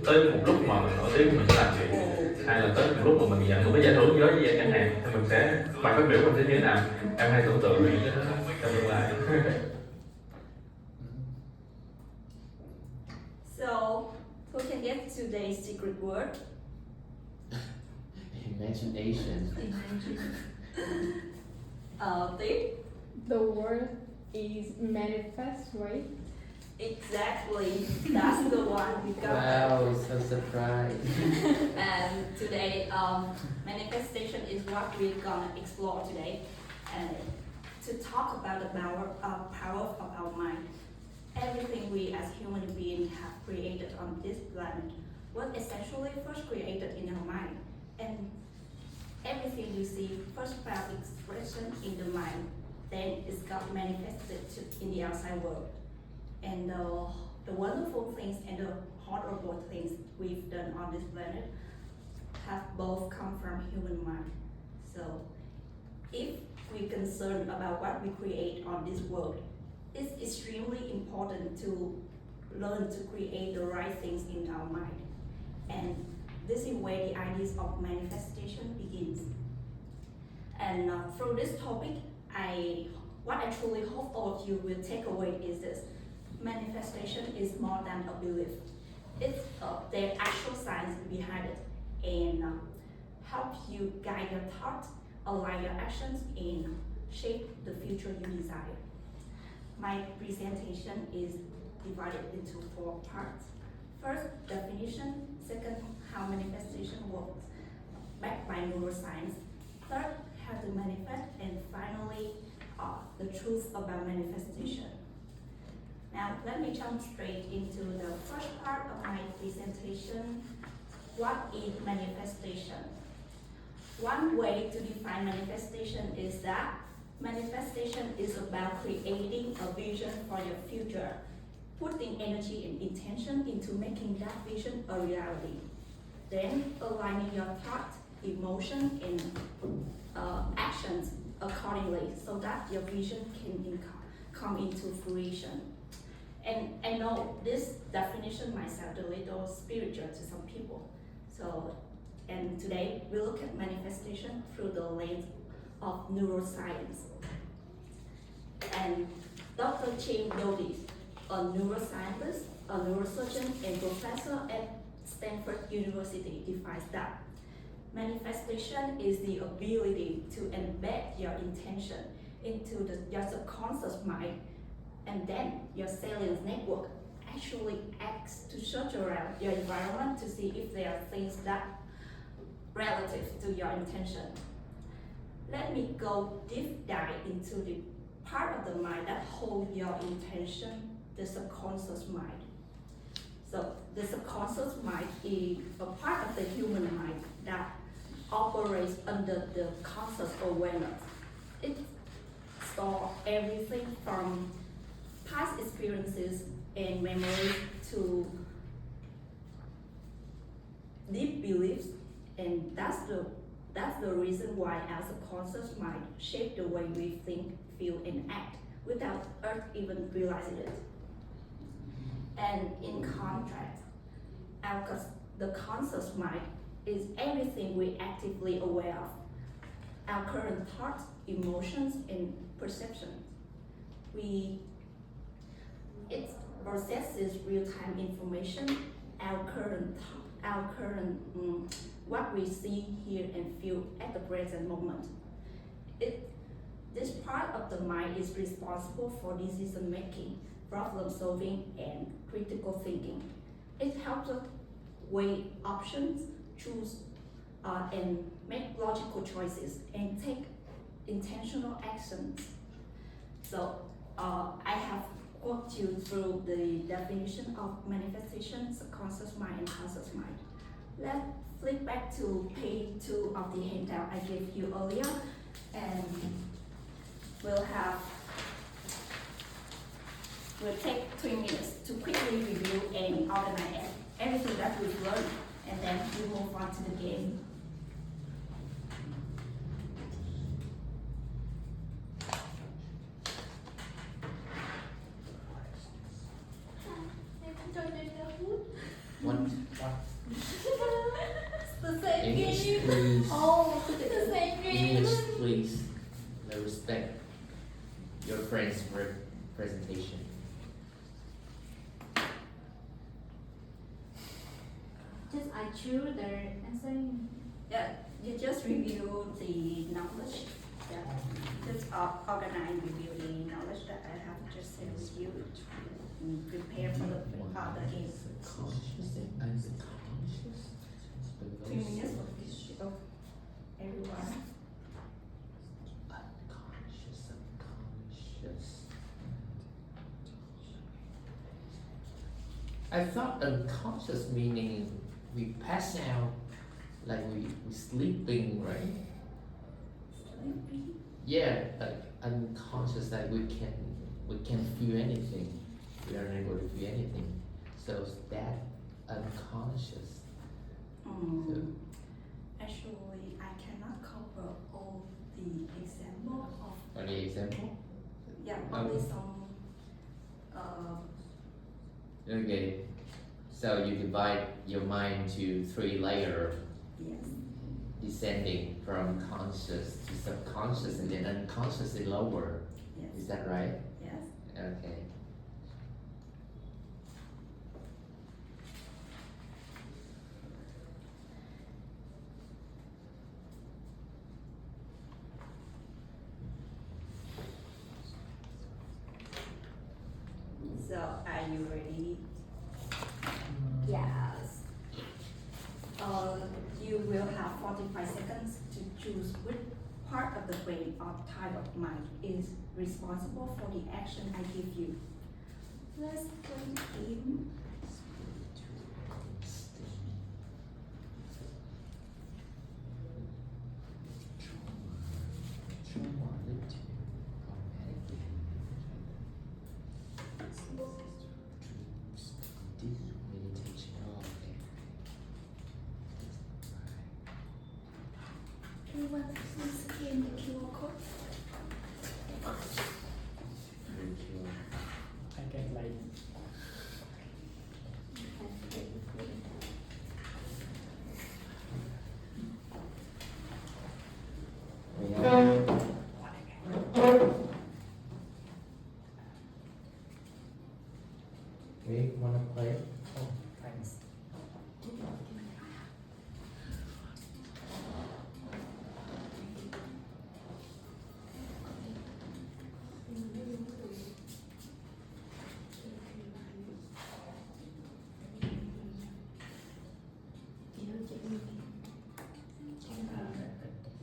tới một lúc mà mình nổi tiếng mình sẽ làm gì, hay là tới một lúc mà mình nhận một cái giải thưởng gì đó như vậy chẳng hạn, thì mình sẽ bài phát biểu mình sẽ như thế nào. Em hay tưởng tượng những cái đó trong tương lai. So, who can get today's secret word? Imagination. Tiếp. The word is manifest, right? Exactly. That's the one we got. Wow, so surprised. And today, manifestation is what we're gonna explore today, and to talk about the power of our mind. Everything we as human beings have created on this planet was essentially first created in our mind, and everything you see first found expression in the mind, then it's got manifested in the outside world. And the wonderful things and the horrible things we've done on this planet have both come from human mind. So if we're concerned about what we create on this world, it's extremely important to learn to create the right things in our mind. And this is where the ideas of manifestation begins. And through this topic, what I truly hope all of you will take away is this: manifestation is more than a belief. It's the actual science behind it, and help you guide your thoughts, align your actions, and shape the future you desire. My presentation is divided into 4 parts. First, definition. Second, how manifestation works, backed by neuroscience. Third, how to manifest. And finally, the truth about manifestation. Now, let me jump straight into the first part of my presentation. What is manifestation? One way to define manifestation is that manifestation is about creating a vision for your future, putting energy and intention into making that vision a reality. Then aligning your thoughts, emotion, and actions accordingly so that your vision can come into fruition. And I know this definition might sound a little spiritual to some people. And today we look at manifestation through the lens of neuroscience. And Dr. Chin Yodi, a neuroscientist, a neurosurgeon, and professor at Stanford University, defines that manifestation is the ability to embed your intention into your subconscious mind, and then your cellular network actually acts to search around your environment to see if there are things that relative to your intention. Let me go deep dive into the part of the mind that holds your intention, the subconscious mind. So the subconscious mind is a part of the human mind that operates under the conscious awareness. It stores everything from past experiences and memories to deep beliefs, and that's the reason why our subconscious mind shapes the way we think, feel, and act without us even realizing it. And in contrast, the conscious mind is everything we're actively aware of. Our current thoughts, emotions, and perceptions. It processes real-time information, what we see, hear, and feel at the present moment. This part of the mind is responsible for decision making, problem solving, and critical thinking. It helps us weigh options, choose, and make logical choices, and take intentional actions. So I have walked you through the definition of manifestation, subconscious mind, and conscious mind. Let's flip back to page 2 of the handout I gave you earlier, and we'll take 3 minutes to quickly review and organize everything that we've learned, and then we move on to the game. The same English, game. please. Oh, it's the same game. English, please. I respect your friend's presentation. Just I choose the answering. Yeah, you just review the knowledge. Yeah, just organize review the knowledge that I have just said with you. Prepare for the game. Conscious and unconscious. 3 minutes for each of everyone. Unconscious, unconscious. I thought unconscious meaning we pass out, like we sleeping, right? Sleepy. Yeah, like unconscious, like we can feel anything. We are unable to feel anything. So that unconscious. Actually, I cannot cover all the example of. Any example? Yeah, only some. Okay. So you divide your mind to 3 layers, Yes. descending from conscious to subconscious and then unconsciously lower. Yes. Is that right? Yes. Okay. So, are you ready? Yes. You will have 45 seconds to choose which part of the brain or type of mind is responsible for the action I give you. Let's play the game. Everyone, please scan the QR code. I get like We wanna play? oh thanks.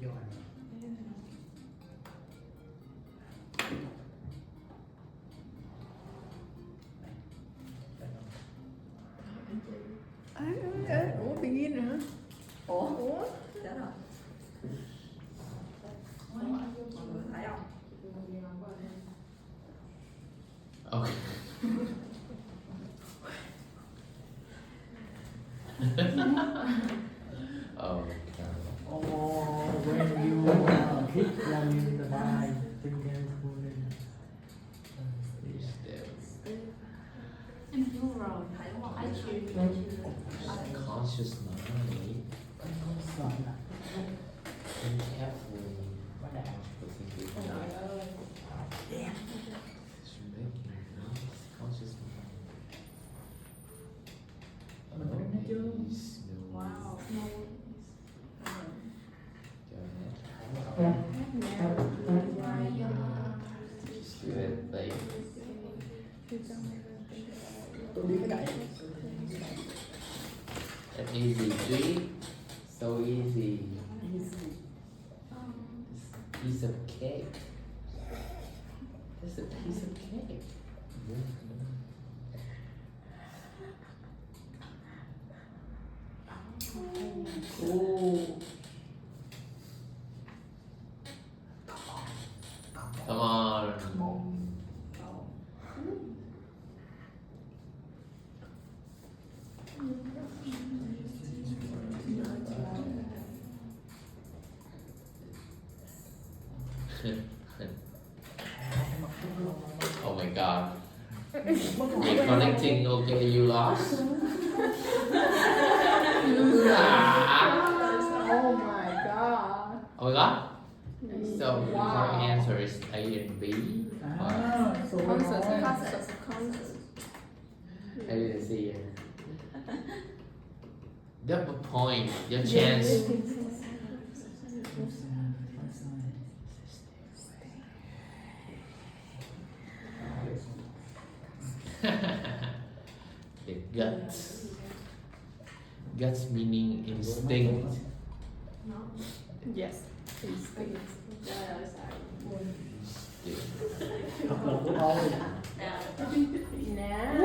Vô hành. Ủa begin hả? Ủa? Chết rồi. Mọi người thấy không? Okay. Oh, God. Oh, when you keep running the bike, think and pulling. Em chưa rồi, thấy đúng không? I choose. Conscious mind. Sợ là Think carefully. quá đạo. Should make noise. Conscious mind. Mình có nói chứ. Noise, noise. Wow. Go ahead. Just do it like Tôi biết cái đại. an easy dream. So easy. Piece of cake. It's a piece of cake. Ooh. Come on. Oh my god. You're connecting, okay, you lost? be. Or So Concert. nó Concert. I didn't see it. Double point, your chance. The guts. Guts meaning instinct. Yes. Instinct. thật là của tôi. Now.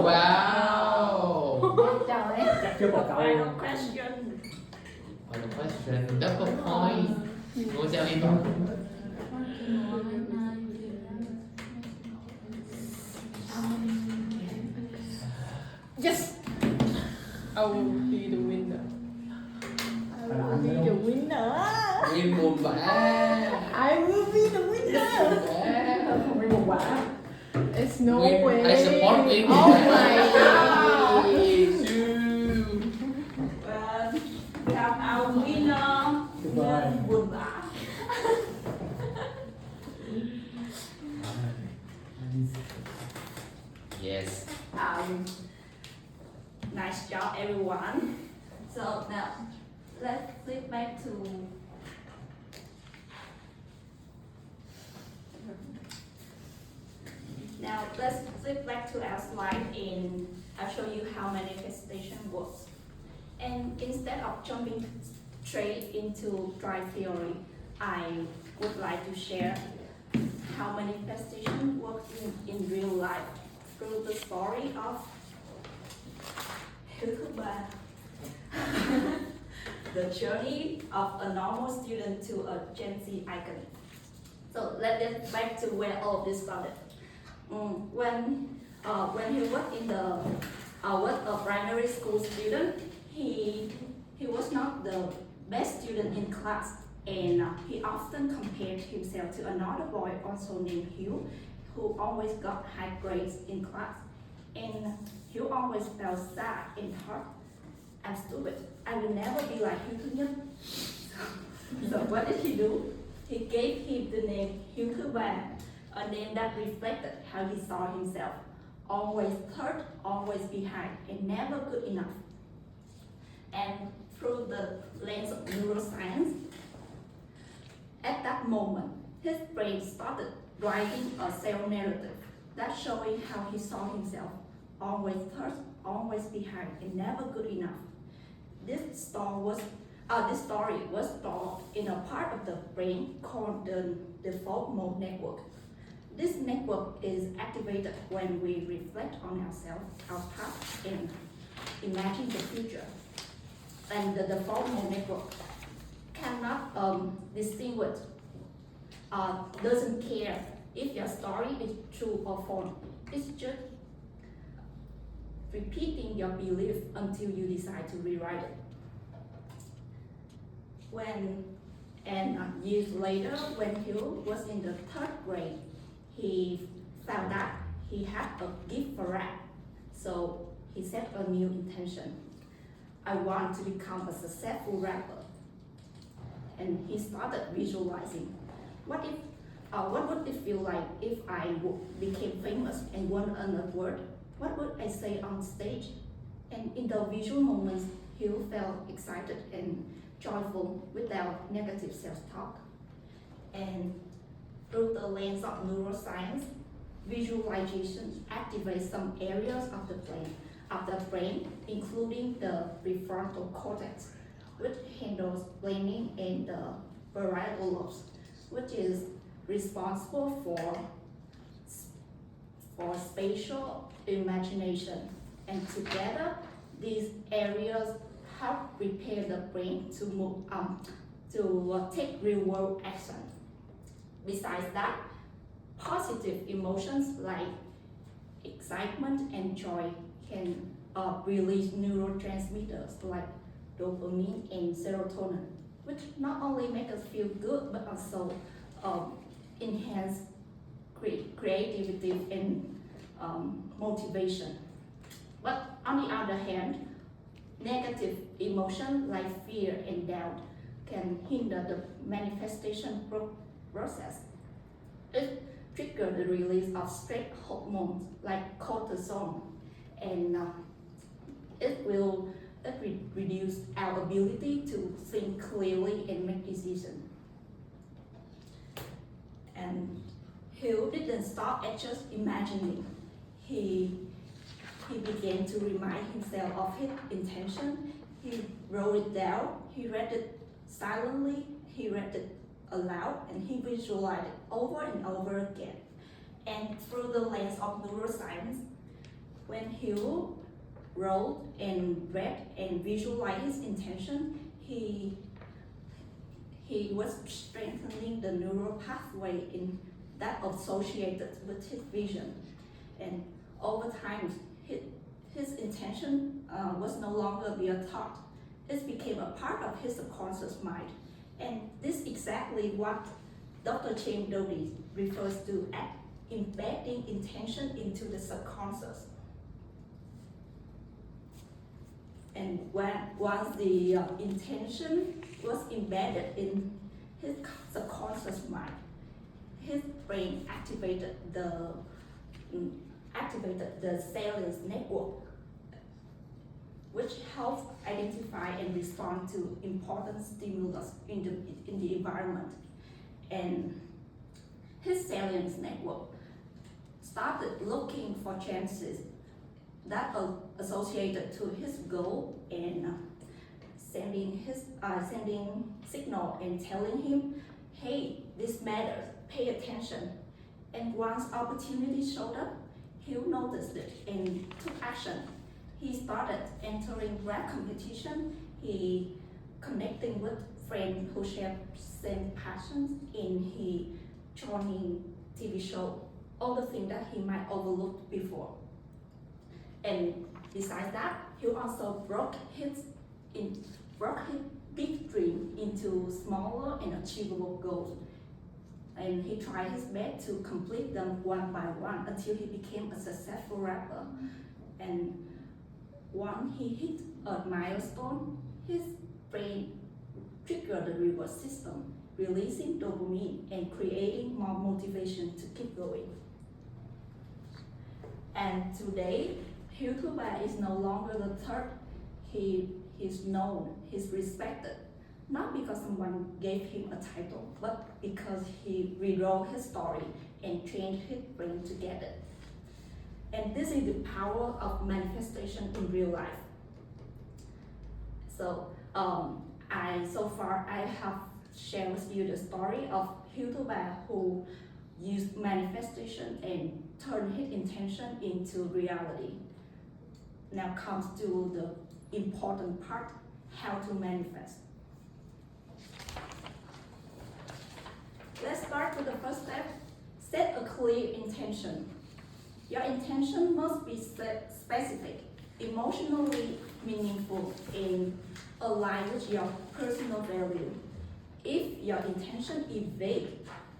Wow! Chắc chưa có cậu. Final question. Final question, double point. Ngôi sao đi không? Yes. I will be the winner. I will be the winner. Nguyên buồn bã. I will be the winner. Không phải một quả. It's no Win. way. I support Win. Oh my god. Well, we have our winner. Tuyệt vời. Buồn bã. Yes. Nice job, everyone. So now, let's flip back to our slide and I'll show you how manifestation works. And instead of jumping straight into dry theory, I would like to share how manifestation works in real life through the story of Hiếu thứ ba. The journey of a normal student to a Gen Z icon. So let's get back to where all of this started. When he was in the was a primary school student, he was not the best student in class, and he often compared himself to another boy also named Hugh, who always got high grades in class. And Hugh always felt sad and thought, I'm stupid. I will never be like Hugh thứ nhất. So what did he do? He gave him the name Hiếu thứ ba, a name that reflected how he saw himself. Always third, always behind, and never good enough. And through the lens of neuroscience, at that moment, his brain started writing a self-narrative that's showing how he saw himself. Always third, always behind, and never good enough. This story was stored in a part of the brain called the default mode network. This network is activated when we reflect on ourselves, our past, and imagine the future. And the default mode network cannot distinguish, doesn't care if your story is true or false. It's just repeating your belief until you decide to rewrite it. Years later, when Hugh was in the third grade, he found out he had a gift for rap. So he set a new intention. I want to become a successful rapper. And he started visualizing, what would it feel like if I became famous and won an award? What would I say on stage? And in the visual moments, Hugh felt excited and joyful without negative self-talk. And through the lens of neuroscience, visualization activates some areas of the brain, including the prefrontal cortex, which handles planning, and the parietal lobes, which is responsible for spatial imagination. And together, these areas help prepare the brain to move to take real-world action. Besides that, positive emotions like excitement and joy can release neurotransmitters like dopamine and serotonin, which not only make us feel good but also enhance creativity and motivation. But on the other hand, negative emotions like fear and doubt can hinder the manifestation process. it triggers the release of stress hormones like cortisol, and reduce our ability to think clearly and make decisions. And Hill didn't stop at just imagining. He began to remind himself of his intention. He wrote it down, he read it silently, he read it aloud, and he visualized it over and over again. And through the lens of neuroscience, when Hill wrote and read and visualized his intention, he was strengthening the neural pathway in that associated with his vision. And over time, his intention was no longer be a thought. It became a part of his subconscious mind. And this is exactly what Dr. James Doty refers to as embedding intention into the subconscious. And once the intention was embedded in his subconscious mind, his brain activated the salience network, which helps identify and respond to important stimulus in the environment. And his salience network started looking for chances that are associated to his goal and sending signal and telling him, hey, this matters, pay attention. And once opportunity showed up, he noticed it and took action. He started entering rap competition, he connecting with friends who share same passions, and he joining TV show, all the things that he might overlook before. And besides that, he also broke his big dream into smaller and achievable goals. And he tried his best to complete them one by one until he became a successful rapper. And once he hit a milestone, his brain triggered the reward system, releasing dopamine and creating more motivation to keep going. And today, YouTuber is no longer the third. He is known, he's respected, not because someone gave him a title, but because he rewrote his story and changed his brain to get it. And this is the power of manifestation in real life. So, so far I have shared with you the story of YouTuber who used manifestation and turned his intention into reality. Now comes to the important part, how to manifest. Let's start with the first step. Set a clear intention. Your intention must be specific, emotionally meaningful, and aligned with your personal value. If your intention is vague,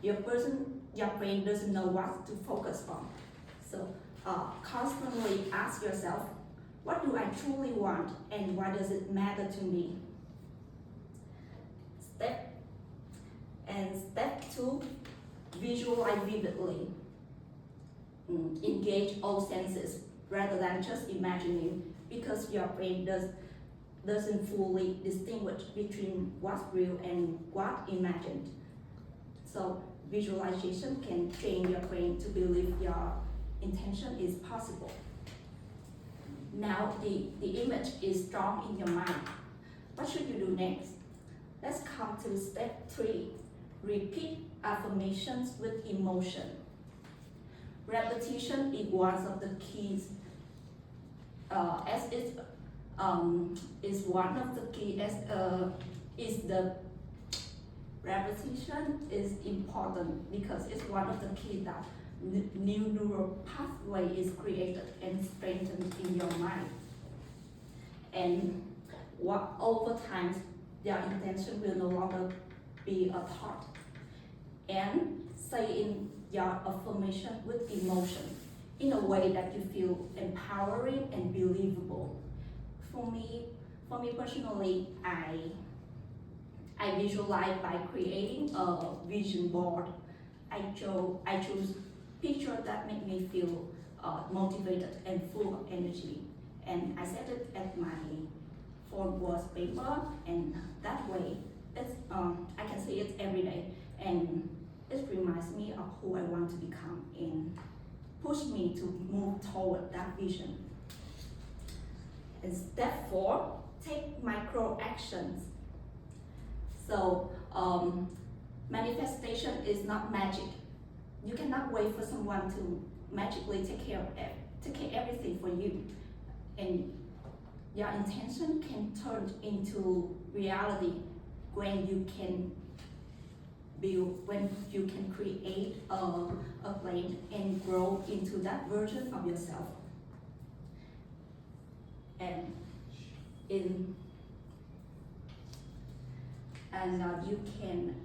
your brain doesn't know what to focus on. So constantly ask yourself, what do I truly want and why does it matter to me? Step 2, visualize vividly. Engage all senses rather than just imagining, because your brain doesn't fully distinguish between what's real and what imagined. So visualization can train your brain to believe your intention is possible. Now the image is strong in your mind. What should you do next? Let's come to step 3. Repeat affirmations with emotion. Repetition is one of the keys, repetition is important because it's one of the keys that new neural pathway is created and strengthened in your mind. And over time, your intention will no longer be a thought. And say in your affirmation with emotion in a way that you feel empowering and believable. For me personally, I visualize by creating a vision board. I choose picture that make me feel motivated and full of energy, and I set it at my phone wallpaper, and that way I can see it every day, and it reminds me of who I want to become and push me to move toward that vision. And step 4, take micro actions. So manifestation is not magic. You cannot wait for someone to magically take care everything for you, and your intention can turn into reality when you can create a plan and grow into that version of yourself. And you can,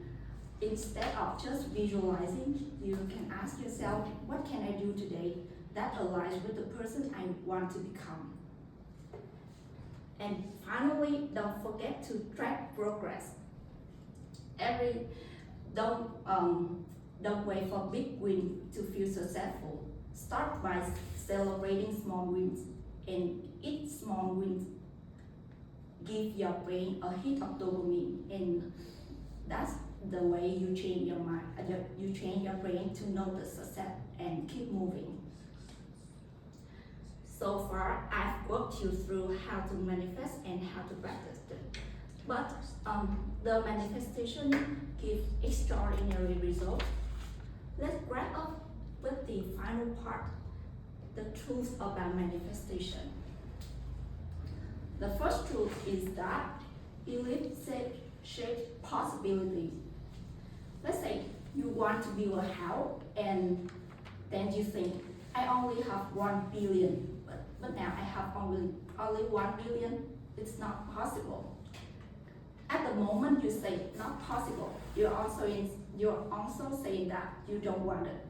instead of just visualizing, you can ask yourself, what can I do today that aligns with the person I want to become? And finally, don't forget to track progress. Don't wait for big win to feel successful. Start by celebrating small wins, and each small win give your brain a hit of dopamine, and that's the way you change your mind. You change your brain to notice success and keep moving. So far, I've walked you through how to manifest and how to practice it. But the manifestation gives extraordinary results. Let's wrap up with the final part, the truth about manifestation. The first truth is that belief shapes possibilities. Let's say you want to build a house, and then you think, I only have 1 billion, but now I have only 1 billion. It's not possible. At the moment you say not possible, you're also saying that you don't want it.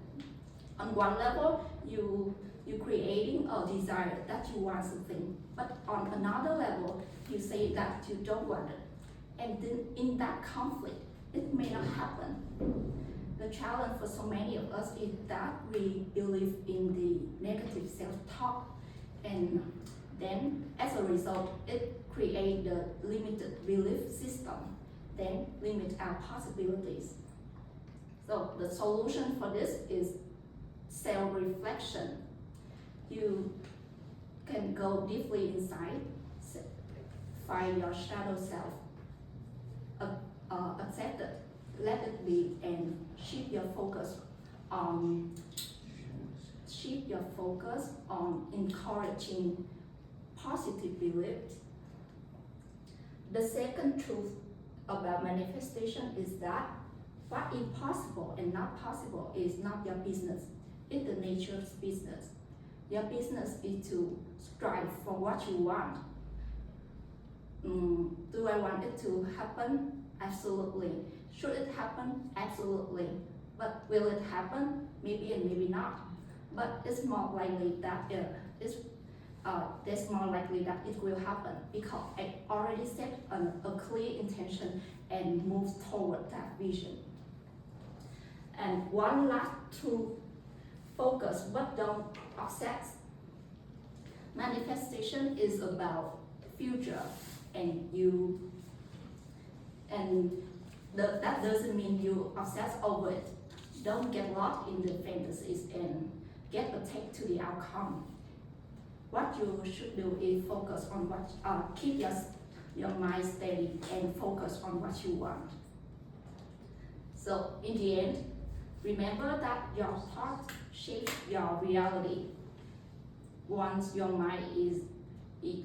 On one level, you're creating a desire that you want something, but on another level, you say that you don't want it. And then in that conflict, it may not happen. The challenge for so many of us is that we believe in the negative self-talk, and then as a result, it creates the limited belief system, then limit our possibilities. So the solution for this is self-reflection. You can go deeply inside, find your shadow self, accept it, let it be, and shift your focus on encouraging positive beliefs. The second truth about manifestation is that what is possible and not possible is not your business. It's the nature's business. Your business is to strive for what you want. Do I want it to happen? Absolutely. Should it happen? Absolutely. But will it happen? Maybe and maybe not. But it's more likely that there's more likely that it will happen because I already set a clear intention and moved toward that vision. And one last truth: focus but don't obsess. Manifestation is about future, that doesn't mean you obsess over it. Don't get lost in the fantasies and get attached to the outcome. What you should do is focus on keep your mind steady and focus on what you want. So in the end, remember that your thoughts shape your reality. Once your mind is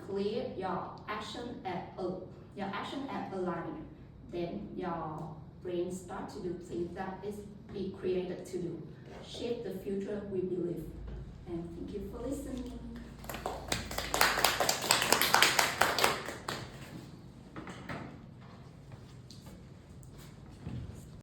clear, your action and aligned, then your brain starts to do things that is be created to do. Shape the future we believe. And thank you for listening.